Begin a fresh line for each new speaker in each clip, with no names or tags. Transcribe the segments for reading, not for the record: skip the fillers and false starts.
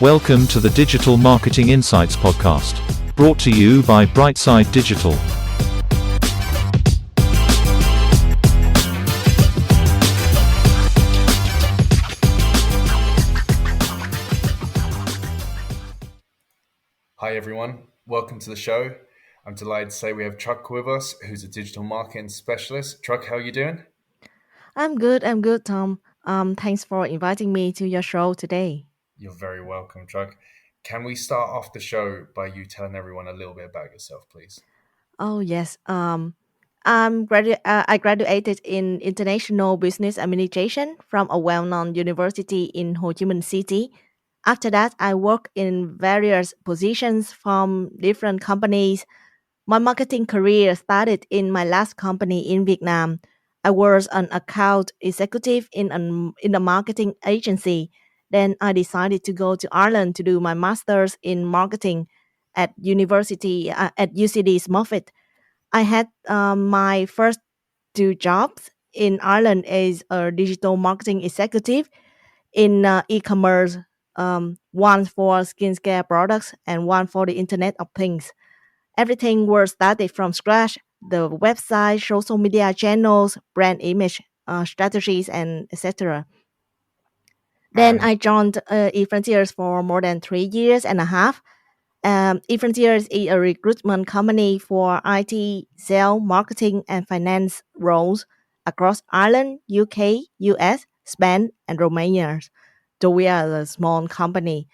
Welcome to the Digital Marketing Insights podcast, brought to you by Brightside Digital.
Hi everyone, welcome to the show. I'm delighted to say we have Trúc with us, who's a digital marketing specialist. Trúc, how are you doing?
I'm good, Tom. Thanks for inviting me to your show today.
You're very welcome, Trúc. Can we start off the show by you telling everyone a little bit about yourself, please?
Oh yes. I graduated in international business administration from a well-known university in Ho Chi Minh City. After that, I worked in various positions from different companies. My marketing career started in my last company in Vietnam. I was an account executive in a marketing agency. Then I decided to go to Ireland to do my master's in marketing at UCD's Moffitt. I had my first two jobs in Ireland as a digital marketing executive in e-commerce, one for skincare products and one for the Internet of Things. Everything was started from scratch: the website, social media channels, brand image strategies, and etc. Then
And
I joined eFrontiers for more than 3 years and a half. eFrontiers is a recruitment company for IT, sales, marketing, and finance roles across Ireland, UK, US, Spain, and Romania. So we are a small company.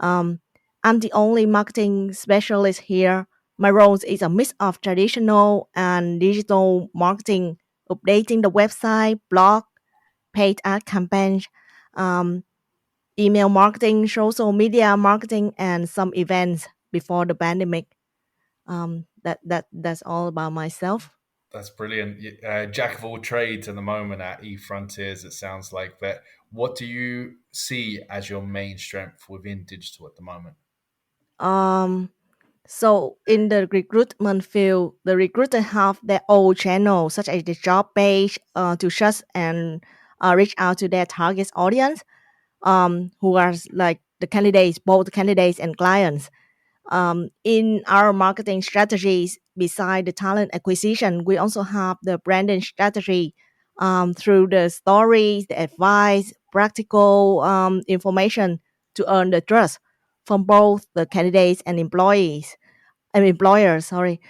Um, I'm the only marketing specialist here. My role is a mix of traditional and digital marketing, updating the website, blog, paid ad campaigns, um, email marketing, social media marketing, and some events before the pandemic. That's all about myself.
that's brilliant. Jack of all trades at the moment at eFrontiers, it sounds like. But what do you see as your main strength within digital at the moment?
Um, so in the recruitment field, the recruiter have their own channel, such as the job page, to search and reach out to their target audience, who are like the candidates, both candidates and clients. In our marketing strategies, beside the talent acquisition, we also have the branding strategy through the stories, the advice, practical information to earn the trust from both the candidates and employers. Sorry.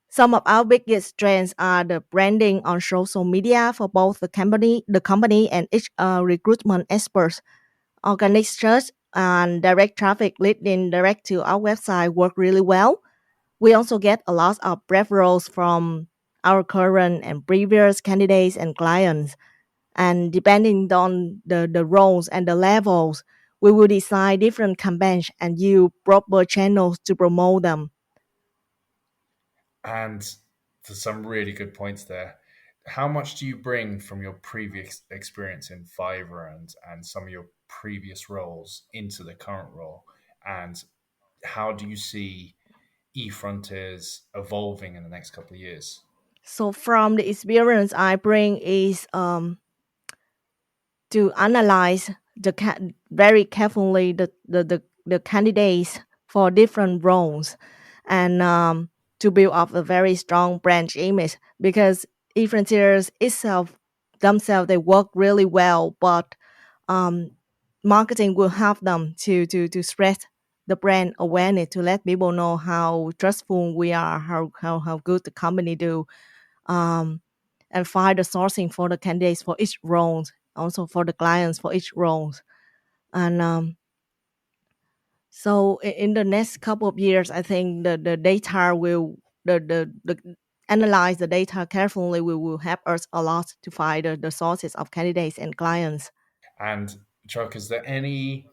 Some of our biggest strengths are the branding on social media for both the company and each recruitment experts. Organic search and direct traffic leading direct to our website work really well. We also get a lot of referrals from our current and previous candidates and clients. And depending on the roles and the levels, we will design different campaigns and use proper channels to promote them.
And for some really good points there. How much do you bring from your previous experience in Fiverr and some of your previous roles into the current role? And how do you see eFrontiers evolving in the next couple of years?
So from the experience I bring is to analyze very carefully the candidates for different roles and to build up a very strong brand image because influencers itself themselves they work really well, but um, marketing will help them to spread the brand awareness to let people know how trustful we are, how good the company do, um, and find the sourcing for the candidates for each role, also for the clients for each role. And so in the next couple of years, I think the data will the analyze the data carefully will help us a lot to find the sources of candidates and clients.
And Chuck, is there any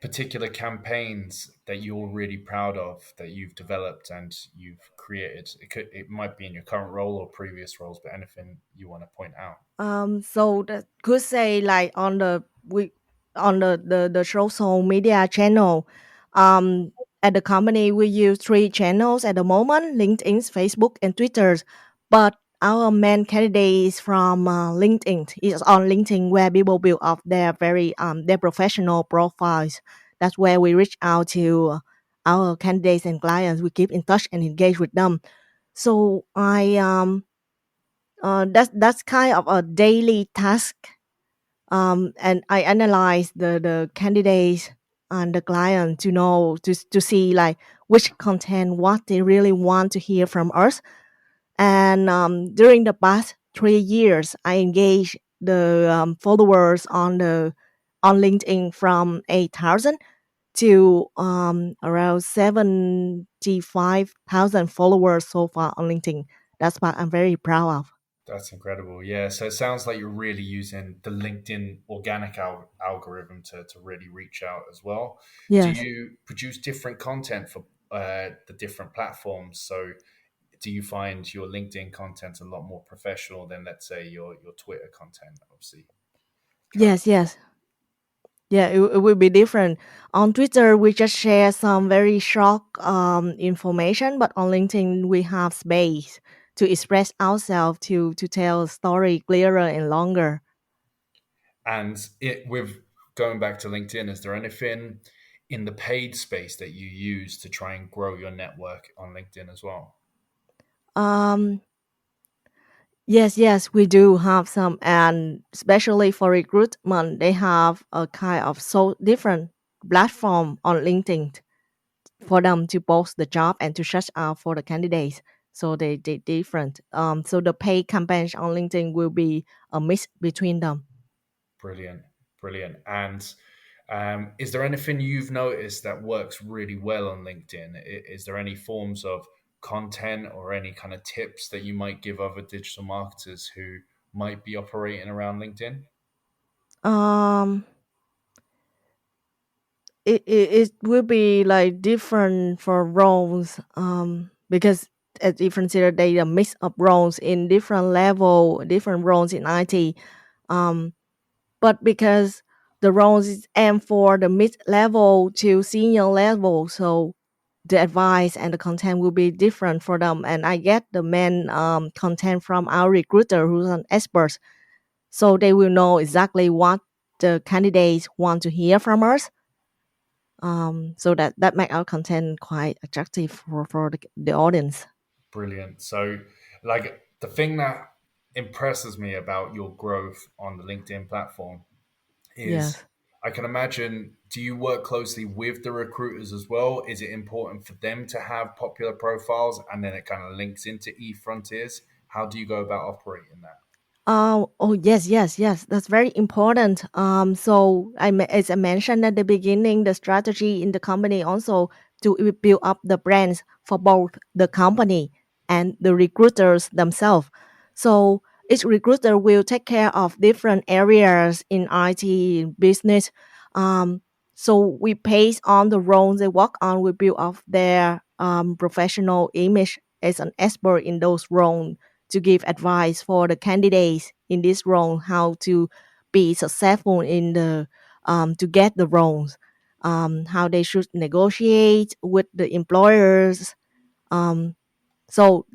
particular campaigns that you're really proud of that you've developed and you've created? It might be in your current role or previous roles, but anything you want to point out?
So that could say like on the social media channel. Um, at the company we use three channels at the moment: LinkedIn, Facebook, and Twitter. But our main candidate is from LinkedIn. It's on LinkedIn where people build up their professional profiles. That's where we reach out to our candidates and clients. We keep in touch and engage with them. So that's kind of a daily task. And I analyze the candidates and the client to know to see like which content what they really want to hear from us. And during the past 3 years, I engaged the followers on LinkedIn from 8,000 to around 75,000 followers so far on LinkedIn. That's what I'm very proud of.
That's incredible. Yeah. So it sounds like you're really using the LinkedIn organic algorithm to really reach out as well. Do
Yes.
you produce different content for the different platforms? So do you find your LinkedIn content a lot more professional than, let's say, your Twitter content? Obviously,
Yes, yes. Yeah, it will be different. On Twitter, we just share some very short information, but on LinkedIn, we have space to express ourselves to tell a story clearer and longer.
and it with going back to LinkedIn, is there anything in the paid space that you use to try and grow your network on LinkedIn as well?
Um, yes, yes, we do have some, and especially for recruitment, they have a kind of so different platform on LinkedIn for them to post the job and to search out for the candidates. So they different. So the paid campaigns on LinkedIn will be a mix between them.
Brilliant, brilliant. And is there anything you've noticed that works really well on LinkedIn? Is there any forms of content or any kind of tips that you might give other digital marketers who might be operating around LinkedIn?
Um, it will be like different for roles. Because as you consider they a mix of roles in different level, different roles in IT. Um, but because the roles is aimed for the mid level to senior level, so the advice and the content will be different for them. And I get the main content from our recruiter who's an expert, so they will know exactly what the candidates want to hear from us. So that make our content quite attractive for the audience.
Brilliant. So, like, the thing that impresses me about your growth on the LinkedIn platform is
Yes.
I can imagine, do you work closely with the recruiters as well? Is it important for them to have popular profiles and then it kind of links into eFrontiers? How do you go about operating that?
Oh yes, yes, yes. That's very important. So as I mentioned at the beginning, the strategy in the company also to build up the brands for both the company and the recruiters themselves. So each recruiter will take care of different areas in IT business. Um, so we based on the roles they work on, we build up their professional image as an expert in those roles to give advice for the candidates in this role how to be successful in the to get the roles, how they should negotiate with the employers. um, so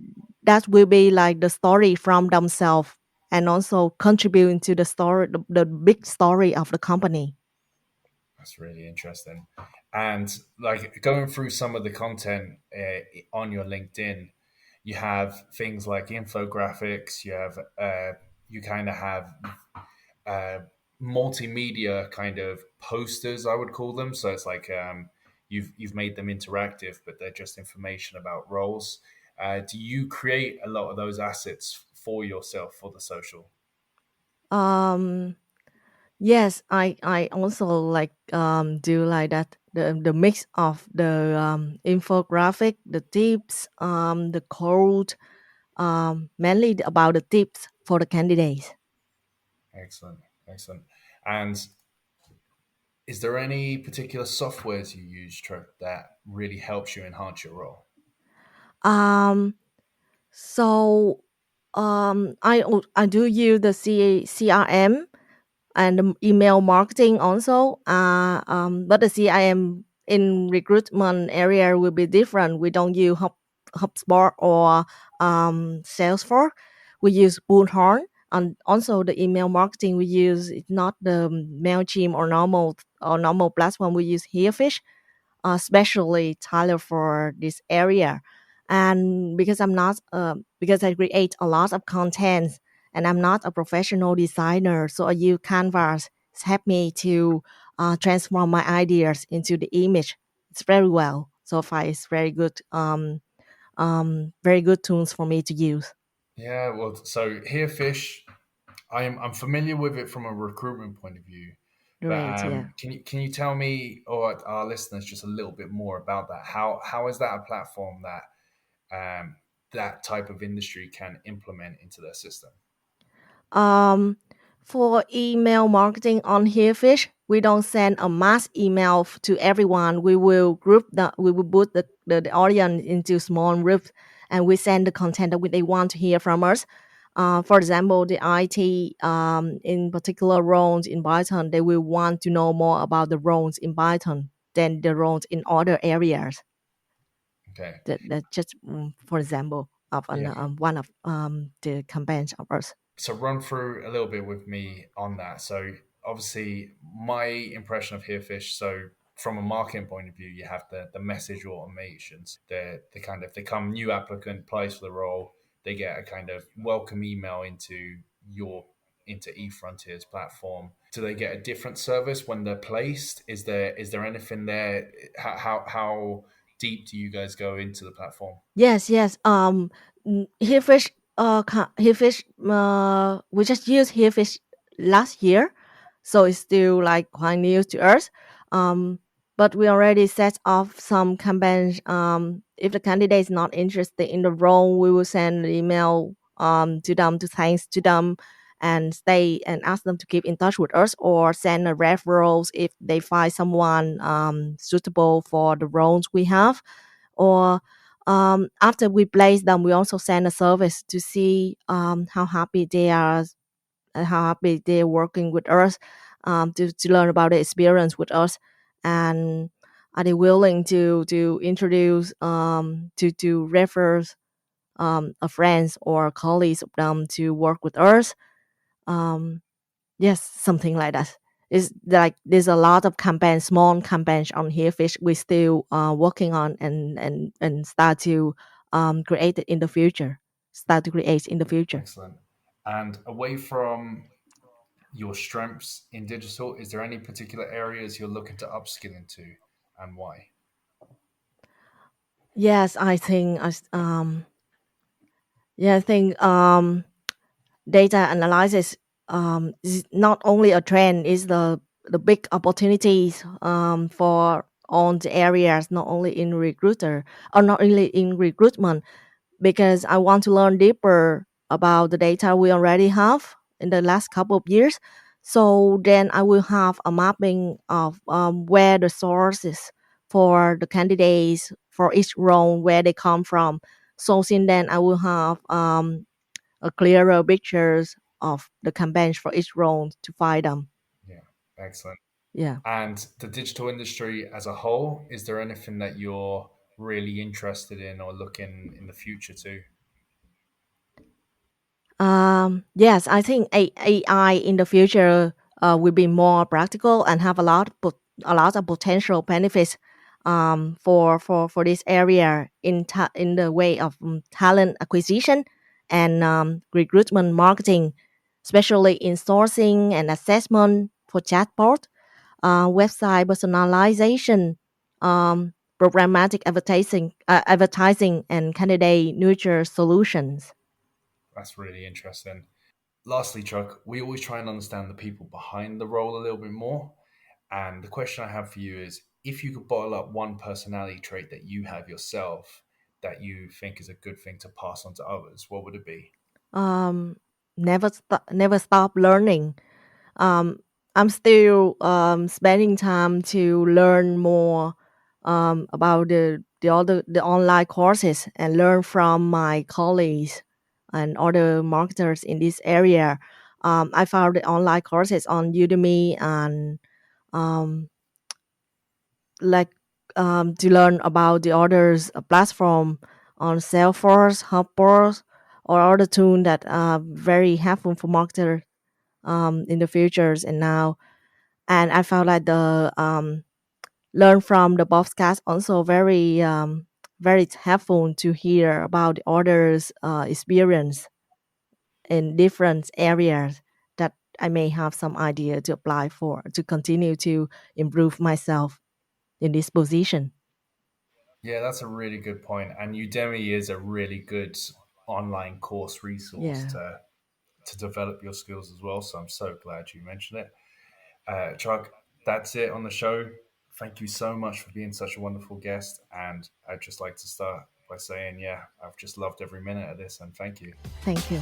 that will be like the story from themselves and also contributing to the story, the big story of the company.
That's really interesting. And like going through some of the content on your LinkedIn, you have things like infographics, you kind of have uh, multimedia kind of posters, I would call them. So it's like you've made them interactive, but they're just information about roles. Do you create a lot of those assets for yourself for the social?
um Yes, I also like do like that, the mix of the infographic, the tips, the code, mainly about the tips for the candidates.
Excellent, excellent. And is there any particular softwares you use, Trip, that really helps you enhance your role?
Um, so I do use the CRM and the email marketing also. But the CIM in recruitment area will be different. We don't use HubSpot or Salesforce. We use Bullhorn. And also the email marketing we use is not the Mailchimp or normal or normal platform, we use Herefish, especially tailored for this area. And because I'm not, because I create a lot of content and I'm not a professional designer, so I use Canvas help me to transform my ideas into the image. It's very well. So far, it's very good tools for me to use.
Yeah, well, so here fish, I'm familiar with it from a recruitment point of view, but
Great, yeah.
can you tell me or our listeners just a little bit more about that? How is that a platform that that type of industry can implement into their system?
Um, for email marketing on Herefish, we don't send a mass email to everyone. We will put the audience into small groups, and we send the content that they want to hear from us. For example, the IT in particular roles in Python, they will want to know more about the roles in Python than the roles in other areas.
Okay,
That just for example of
yeah.
one of the campaigns of us.
So run through a little bit with me on that. So obviously, my impression of Herefish. So from a marketing point of view, you have the message automations. The kind of they come new applicant applies for the role, they get a kind of welcome email your into eFrontier's platform. Do they get a different service when they're placed? Is there anything there? How deep do you guys go into the platform?
Yes, yes. Herefish. Herefish. We just used Herefish last year, so it's still like quite new to us. Um, but we already set off some campaigns. If the candidate is not interested in the role, we will send an email to them to thanks to them and stay and ask them to keep in touch with us or send a referrals if they find someone suitable for the roles we have, or after we place them, we also send a service to see how happy they are and how happy they're working with us, to learn about the experience with us, and are they willing to introduce to refer a friends or colleagues of them to work with us. Um, Yes, something like that. It's like there's a lot of campaigns, small campaigns on here, which we still working on and start to create it in the future. Start to create in the future.
Excellent. And away from your strengths in digital, is there any particular areas you're looking to upskill into and why?
Yes, I think I think data analysis is not only a trend, is the big opportunities for all the areas, not only in recruiter or not only in recruitment, because I want to learn deeper about the data we already have in the last couple of years. So then I will have a mapping of where the sources for the candidates for each role, where they come from. So since then, I will have a clearer pictures of the campaigns for each role to find them.
Yeah, excellent.
Yeah.
And the digital industry as a whole, is there anything that you're really interested in or looking in the future to?
Yes, I think AI in the future will be more practical and have a lot of potential benefits for this area in the way of talent acquisition and recruitment marketing, especially in sourcing and assessment for chatbot, website personalization, programmatic advertising, and candidate nurture solutions.
That's really interesting. Lastly, Chuck, we always try and understand the people behind the role a little bit more. And the question I have for you is if you could bottle up one personality trait that you have yourself that you think is a good thing to pass on to others, what would it be?
um, never stop learning. Um, I'm still spending time to learn more about the online courses and learn from my colleagues and other marketers in this area. I found the online courses on Udemy and um, like to learn about the others platform on Salesforce, HubSpot, or other tools that are very helpful for marketers in the futures and now. And I found like the learn from the podcast also very helpful to hear about the others' experience in different areas that I may have some idea to apply for to continue to improve myself in this position.
Yeah, that's a really good point. And Udemy is a really good online course resource
Yeah.
to develop your skills as well. So I'm so glad you mentioned it. Chuck, that's it on the show. Thank you so much for being such a wonderful guest. And I'd just like to start by saying, yeah, I've just loved every minute of this, and thank you.
Thank you.